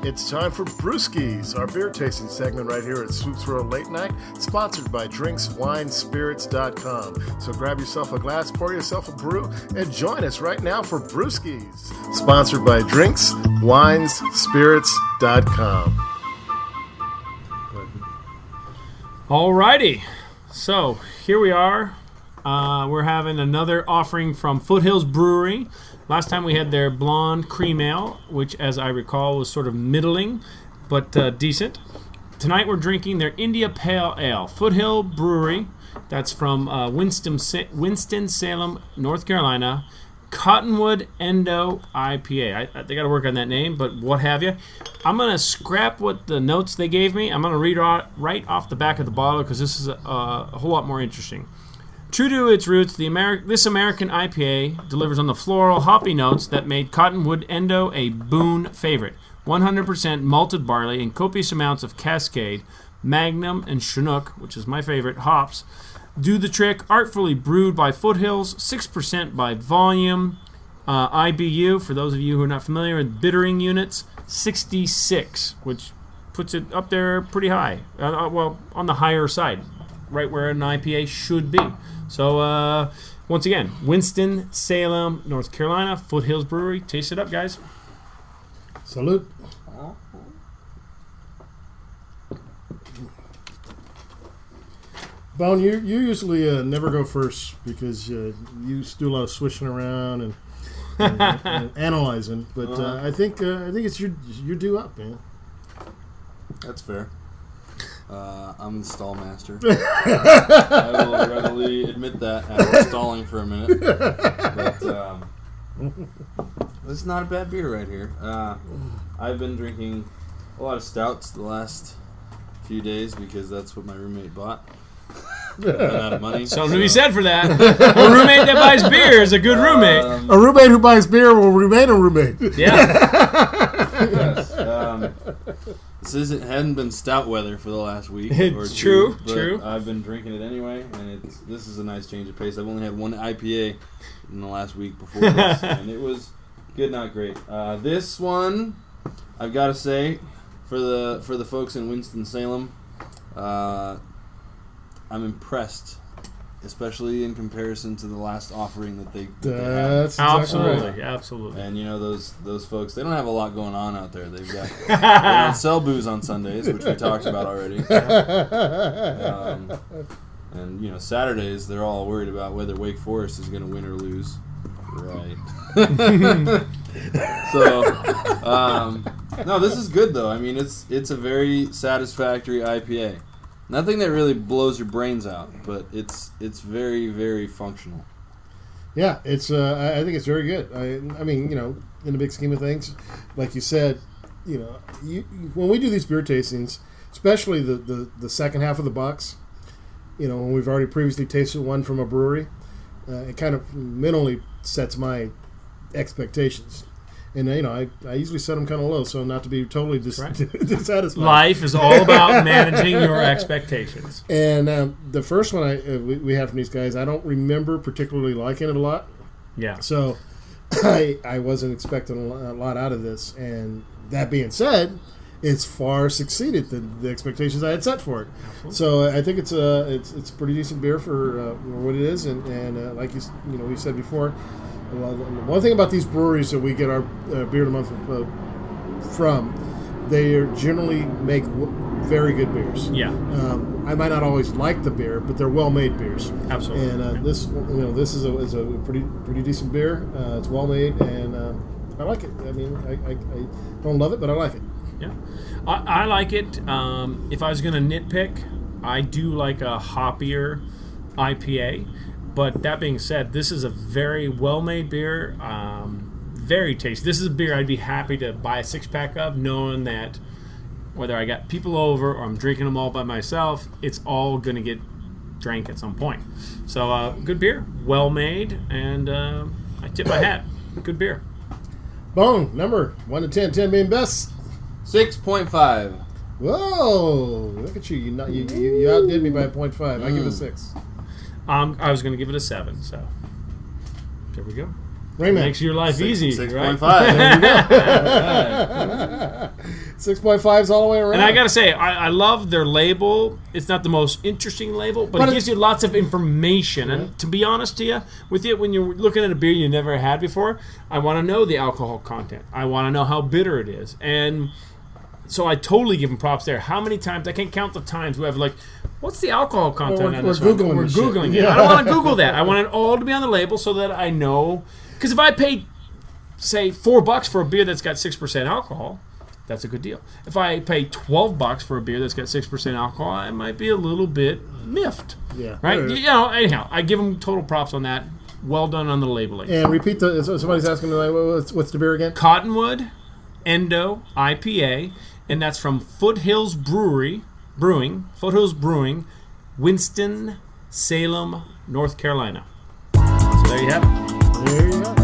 It's time for Brewskis, our beer tasting segment right here at Swoop's World Late Night, sponsored by drinkswinespirits.com. So grab yourself a glass, pour yourself a brew, and join us right now for Brewskis, sponsored by drinkswinespirits.com. Alrighty, so here we are. We're having another offering from Foothills Brewery. Last time we had their blonde cream ale, which, as I recall, was sort of middling, but decent. Tonight we're drinking their India Pale Ale. Foothill Brewery, that's from Winston-Salem, North Carolina. Cottonwood Endo IPA. They got to work on that name, but what have you. I'm going to scrap what the notes they gave me. I'm going to read right off the back of the bottle because this is a whole lot more interesting. True to its roots, this American IPA delivers on the floral, hoppy notes that made Cottonwood Endo a boon favorite. 100% malted barley and copious amounts of Cascade, Magnum, and Chinook, which is my favorite, hops, do the trick. Artfully brewed by Foothills, 6% by volume. IBU, for those of you who are not familiar with bittering units, 66, which puts it up there pretty high. Well, on the higher side, right where an IPA should be. So, once again, Winston-Salem, North Carolina, Foothills Brewery. Taste it up, guys. Salute. Bone, you usually never go first because you do a lot of swishing around and analyzing. But I think it's your due up, man. That's fair. I'm the stall master. I will readily admit that after stalling for a minute. But this is not a bad beer right here. I've been drinking a lot of stouts the last few days because that's what my roommate bought. Ran out of money. Something to be said for that. A roommate that buys beer is a good roommate. A roommate who buys beer will remain a roommate. Yeah. Yes. This hadn't been stout weather for the last week. It's true. True. I've been drinking it anyway, and this is a nice change of pace. I've only had one IPA in the last week before this, and it was good, not great. This one, I've got to say, for the folks in Winston-Salem, I'm impressed, especially in comparison to the last offering that they had. Absolutely, absolutely. And those folks, they don't have a lot going on out there. They don't sell booze on Sundays, which we talked about already. And Saturdays, they're all worried about whether Wake Forest is going to win or lose. Right. So, no, this is good though. I mean, it's a very satisfactory IPA. Nothing that really blows your brains out, but it's very, very functional. Yeah, it's. I think it's very good. I mean, in the big scheme of things, like you said, when we do these beer tastings, especially the second half of the box, when we've already previously tasted one from a brewery, it kind of mentally sets my expectations. And, I usually set them kind of low, so not to be totally dissatisfied. Life is all about managing your expectations. And the first one we have from these guys, I don't remember particularly liking it a lot. Yeah. So I wasn't expecting a lot out of this. And that being said, it's far succeeded the expectations I had set for it. Absolutely. So I think it's a pretty decent beer for what it is. And like we said before, well, one thing about these breweries that we get our beer of the month from, they generally make very good beers. Yeah. I might not always like the beer, but they're well-made beers. Absolutely. And this is a pretty decent beer. It's well-made, and I like it. I mean, I don't love it, but I like it. Yeah, I like it. If I was going to nitpick, I do like a hoppier IPA. But that being said, this is a very well-made beer, very tasty. This is a beer I'd be happy to buy a six-pack of, knowing that whether I got people over or I'm drinking them all by myself, it's all going to get drank at some point. So, good beer, well-made, and I tip my hat. Good beer. Bone, number 1 to 10, 10 being best. 6.5. Whoa, look at you. You outdid me by 0.5. I give it a 6. I was going to give it a 7, so there we go. Rayman. Makes your life easy, 6.5. right? There you go. 6.5s all the way around. And I gotta say, I love their label. It's not the most interesting label, but it gives you lots of information. Yeah. And to be honest with you, when you're looking at a beer you never had before, I want to know the alcohol content. I want to know how bitter it is. And so I totally give them props there. How many times, I can't count the times we have like, what's the alcohol content on this one? We're Googling it. Yeah. I don't want to Google that. I want it all to be on the label so that I know. Because if I paid, say, $4 for a beer that's got 6% alcohol, that's a good deal. If I pay $12 for a beer that's got 6% alcohol, I might be a little bit miffed. Yeah. Right? Anyhow, I give them total props on that. Well done on the labeling. And repeat somebody's asking me, what's the beer again? Cottonwood Endo IPA, and that's from Foothills Brewing, Winston-Salem, North Carolina. So there you have it. There you go.